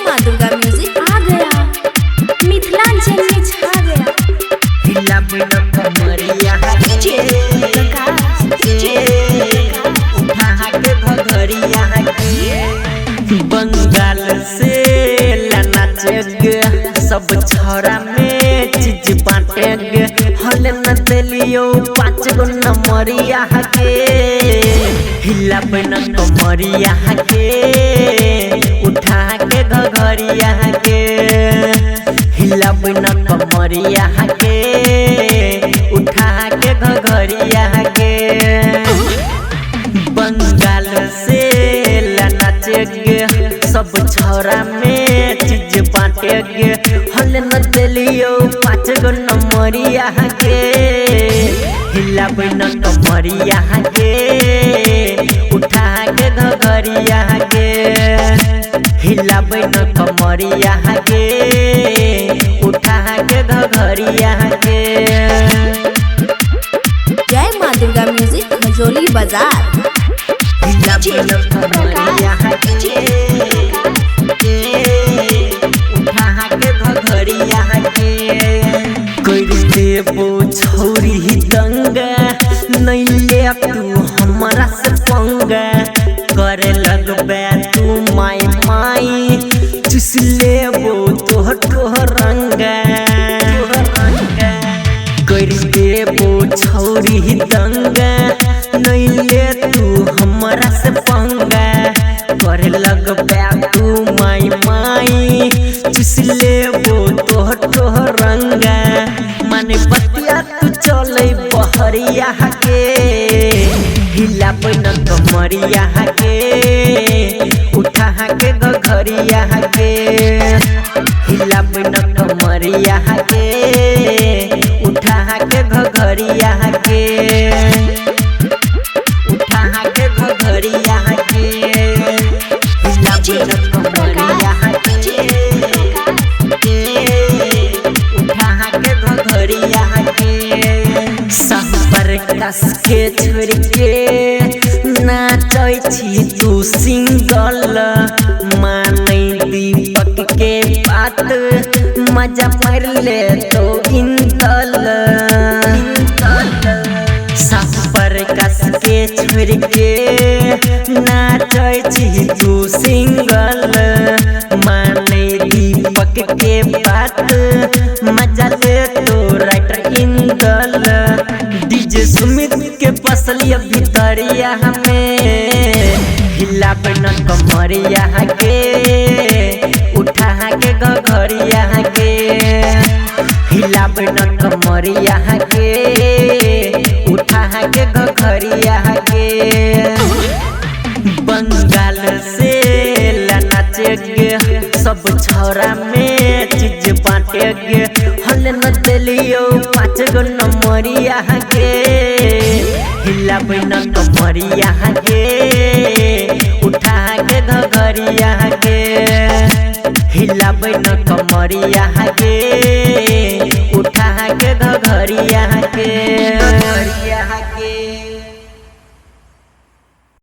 माँ दुर्गा म्यूजिक आ गया, मिथिलांचल में छा गया। हिला बिना कमरिया डीजे प्रकाश, डीजे उठा के भगरिया बंगाल से नाचेगे सब छोरा में चीज बांटेगे हल न दिलियो 5 गो नंबरिया के हिला बिना कमरिया के उठा के घघरिया के हिला बिना कमरिया के उठा के घघरिया के बंगाल से नाचेगे सब छोरा में चीज बांटेगे हल न दिलियो 5 गो नंबरिया के हिला बिना कमरिया के उठा के घघरिया के हिला बिना कमरिया के उठा के घघरिया के। जय माँ दुर्गा म्यूजिक खजोली बाजार। हिला बिना कमरिया के उठा के घघरिया के कोई देबो छोरी दंगा नहीं ले तू हमरा से पंगा करे लगबे तू माई माई चुस लेबो तोहर रंगा कर देबो छोरी दंगा नहीं ले तू हमरा से पंगा करे लगबे तू माई माई चुस लेबो तोहर रंगा माने बतिया तू चले बहरिया के हिला बिना कमरिया के उठा के घघरिया के हिला बिना कमरिया के उठा के घघरिया के उठा के घघरिया के हिला बिना कमरिया के उठा के घघरिया के संपर कस के छोड़ के नाचै छी तू सिंगल मानै दीपक के बात मजा मार ले तो इंदल संपर कस के छोड़ के नाचै छी तू सिंगल मानै दीपक के बात मजा ले तो राइटर इंदल डीजे सुमित के पसलिया भितरिया हमें हिला बिना कमरिया के उठा के घघरिया के हिला बिना कमरिया के उठा के घघरिया के बंगाल से नाचेगे सब छोरा में चीज बांटेगे हल न दिलियो 5 गो नंबरिया के हिला बिना कमरिया के उठा के घघरिया के हिला बिना कमरिया के उठा के घघरिया के।